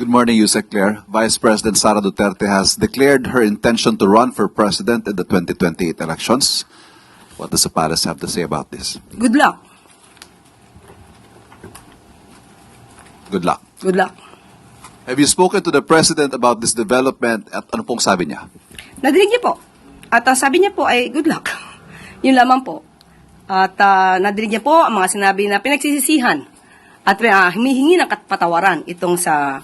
Good morning, Yusek Claire. Vice President Sara Duterte has declared her intention to run for president in the 2028 elections. What does the palace have to say about this? Good luck. Good luck. Good luck. Have you spoken to the president about this development at ano pong sabi niya? Nadinig niya po. At ang sabi niya po ay good luck. Yun lamang po. At nadinig niya po ang mga sinabi na pinagsisisihan at humihingi ng patawaran itong sa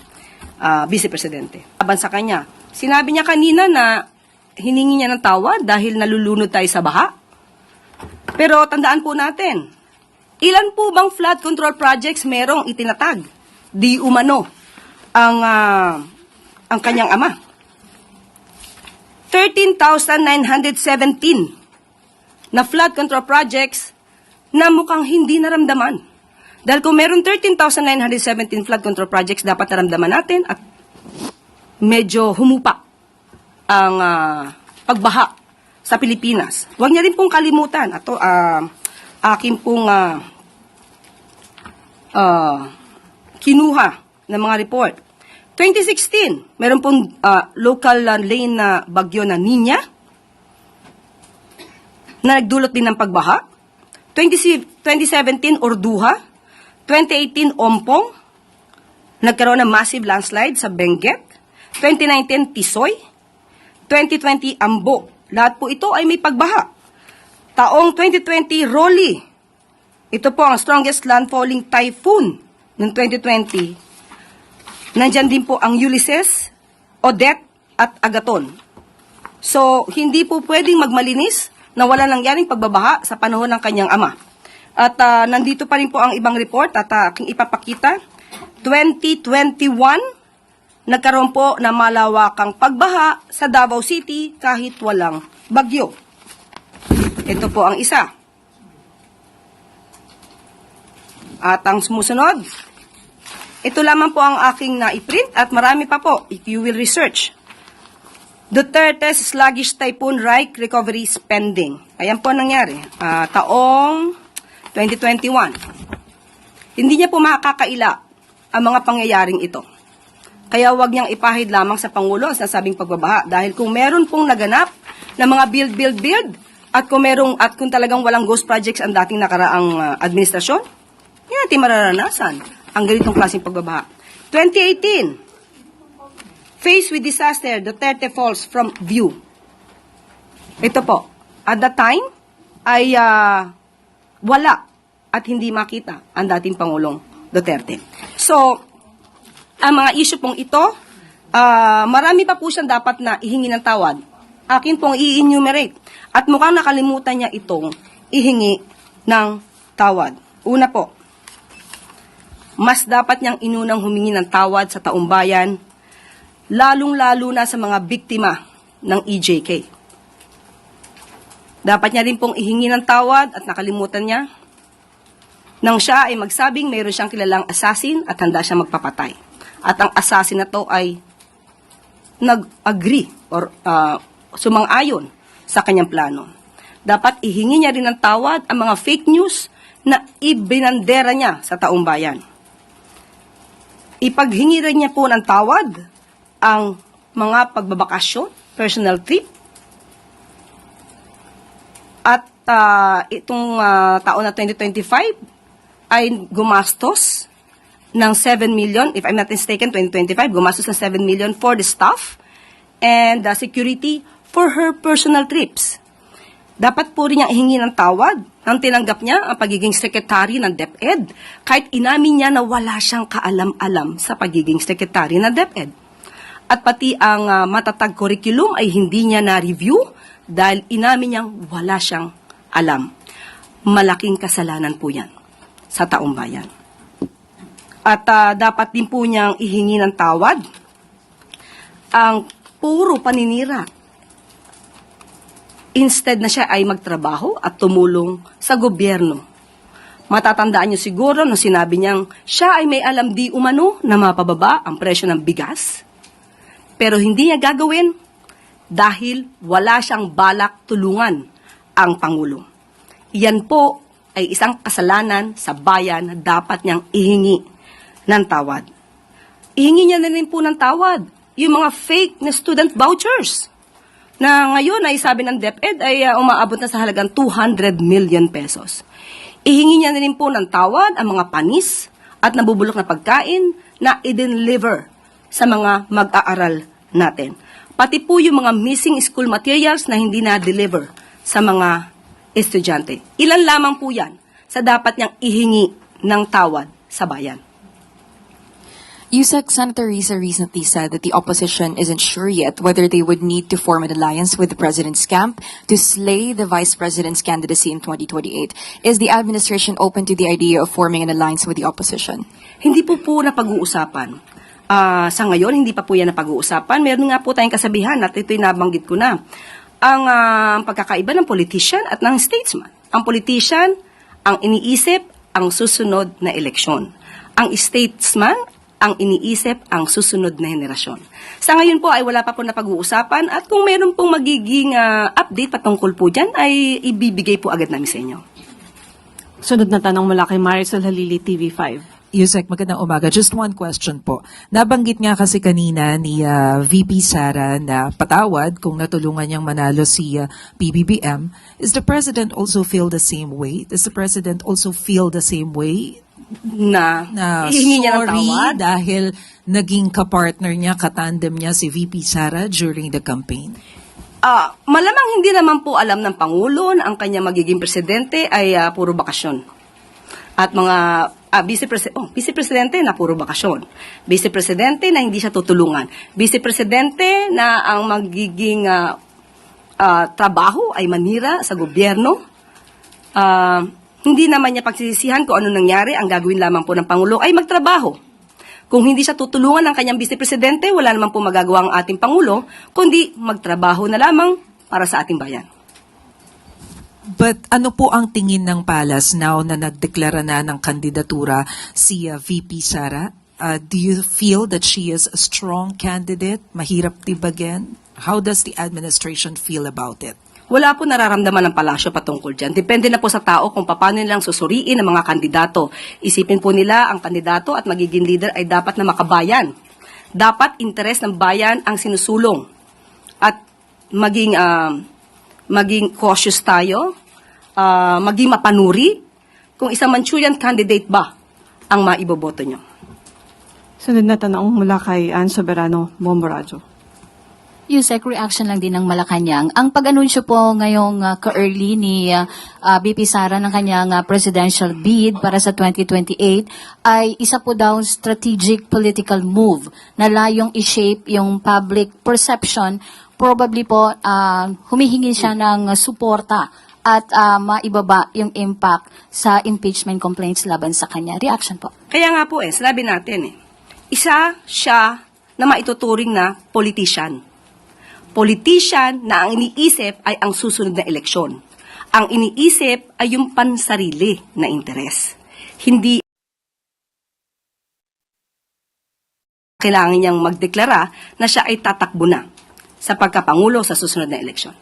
Vice Presidente. Aban sa kanya, sinabi niya kanina na hiningi niya ng tawad dahil nalulunod tayo sa baha. Pero tandaan po natin, ilan po bang flood control projects merong itinatag? Di umano ang kanyang ama. 13,917 na flood control projects na mukhang hindi naramdaman. Dahil kung meron 13,917 flood control projects, dapat naramdaman natin at medyo humupa ang pagbaha sa Pilipinas. Huwag niya rin pong kalimutan. Ito, akin pong kinuha ng mga report. 2016, meron pong local lane na bagyo na Nina na nagdulot din ng pagbaha. 2017, Orduha. 2018, Ompong. Nagkaroon ng massive landslide sa Benguet. 2019, Tisoy. 2020, Ambo. Lahat po ito ay may pagbaha. Taong 2020, Rolly. Ito po ang strongest landfalling typhoon ng 2020. Nandyan din po ang Ulysses, Odette, at Agaton. So, hindi po pwedeng magmalinis na wala nangyaring pagbabaha sa panahon ng kanyang ama. At nandito pa rin po ang ibang report at aking ipapakita. 2021, nagkaroon po na malawakang pagbaha sa Davao City kahit walang bagyo. Ito po ang isa. At ang sumusunod, ito lamang po ang aking na-print at marami pa po if you will research. Duterte's sluggish typhoon Reich recovery spending. Ayan po nangyari. Taong 2021. Hindi niya po makakaila ang mga pangyayaring ito. Kaya wag niyang ipahid lamang sa Pangulo ang sinasabing pagbabaha. Dahil kung meron pong naganap na mga build, at kung talagang walang ghost projects ang dating nakaraang administrasyon, hindi natin mararanasan ang ganitong klaseng pagbabaha. 2018, faced with disaster, Duterte falls from view. Ito po, at that time, ay wala at hindi makita ang dating Pangulong Duterte. So, ang mga issue pong ito, marami pa po siyang dapat na ihingi ng tawad. Akin pong i-enumerate. At mukhang nakalimutan niya itong ihingi ng tawad. Una po, mas dapat niyang inunang humingi ng tawad sa taong bayan, lalong-lalo na sa mga biktima ng EJK. Dapat niya rin pong ihingi ng tawad at nakalimutan niya nang siya ay magsabing mayroon siyang kilalang assassin at handa siya magpapatay. At ang assassin na to ay nag-agree or sumang-ayon sa kanyang plano. Dapat ihingi niya rin ng tawad ang mga fake news na ibinandera niya sa taong bayan. Ipaghingi rin niya po ng tawad ang mga pagbabakasyon, personal trip. At itong taon na 2025 ay gumastos ng 7 million, if I'm not mistaken, 2025, gumastos ng 7 million for the staff and the security for her personal trips. Dapat po rin niyang ihingi ng tawad nang tinanggap niya ang pagiging sekretary ng DepEd kahit inamin niya na wala siyang kaalam-alam sa pagiging sekretary ng DepEd. At pati ang matatag curriculum ay hindi niya na-review dahil inamin niyang wala siyang alam. Malaking kasalanan po yan sa taong bayan. At dapat din po niyang ihingi ng tawad ang puro paninira. Instead na siya ay magtrabaho at tumulong sa gobyerno. Matatandaan niyo siguro na sinabi niyang siya ay may alam di umano na mapababa ang presyo ng bigas. Pero hindi niya gagawin dahil wala siyang balak tulungan ang Pangulo. Iyan po ay isang kasalanan sa bayan na dapat niyang ihingi ng tawad. ihingi niya na rin po ng tawad yung mga fake na student vouchers na ngayon ay sabi ng DepEd ay umaabot na sa halagang 200 million pesos. Ihingi niya na rin po ng tawad ang mga panis at nabubulok na pagkain na i-deliver sa mga mag-aaral natin. Pati po yung mga missing school materials na hindi na-deliver sa mga estudyante. Ilan lamang po yan sa dapat niyang ihingi ng tawad sa bayan. Yusek, Senator Risa recently said that the opposition isn't sure yet whether they would need to form an alliance with the president's camp to slay the vice president's candidacy in 2028. Is the administration open to the idea of forming an alliance with the opposition? Hindi po napag-uusapan. Sa ngayon, hindi pa po yan napag-uusapan. Meron nga po tayong kasabihan at ito'y nabanggit ko na. Ang pagkakaiba ng politician at ng statesman. Ang politician, ang iniisip, ang susunod na eleksyon. Ang statesman, ang iniisip, ang susunod na henerasyon. Sa ngayon po ay wala pa po napag-uusapan at kung meron pong magiging update patungkol po dyan, ay ibibigay po agad namin sa inyo. Sunod na tanong mula kay Marisol Halili, TV5. Yusek, magandang umaga. Just one question po. Nabanggit nga kasi kanina ni VP Sara na patawad kung natulungan niyang manalo si PBBM. Is the President also feel the same way? Does the President also feel the same way? Na Sorry hihingi niya ng tawad. dahil naging kapartner niya, katandem niya si VP Sara during the campaign? Malamang hindi naman po alam ng Pangulo na ang kanya magiging presidente ay puro bakasyon. At mga Vice Presidente na puro bakasyon. Vice Presidente na hindi siya tutulungan. Vice Presidente na ang magiging trabaho ay manira sa gobyerno. Hindi naman niya pagsisisihan kung ano nangyari. Ang gagawin lamang po ng Pangulo ay magtrabaho. Kung hindi siya tutulungan ng kanyang Vice Presidente, wala naman po magagawa ang ating Pangulo, kundi magtrabaho na lamang para sa ating bayan. But ano po ang tingin ng Palas now na nagdeklara na ng kandidatura si VP Sara? Do you feel that she is a strong candidate? Mahirap tibagin? How does the administration feel about it? Wala po nararamdaman ng palasyo patungkol dyan. Depende na po sa tao kung paano nilang susuriin ang mga kandidato. Isipin po nila ang kandidato at magiging leader ay dapat na makabayan. Dapat interes ng bayan ang sinusulong. At maging cautious tayo, maging mapanuri, kung isang Manchurian candidate ba ang maiboboto nyo. Sunod na tanong mula kay Ann Soberano, Bomboradio. Yusek, reaction lang din ng Malacanang. Ang pag-anunsyo po ngayong ka-early ni BP Sara ng kanyang presidential bid para sa 2028 ay isa po daw strategic political move na layong i-shape yung public perception. Probably po humihingi siya ng suporta at maibaba yung impact sa impeachment complaints laban sa kanya. Reaction po. Kaya nga po sinabi natin isa siya na maituturing na politician. Politician na ang iniisip ay ang susunod na eleksyon. Ang iniisip ay yung pansarili na interes. Hindi kailangan niyang magdeklara na siya ay tatakbo na sa pagkapangulo sa susunod na eleksyon.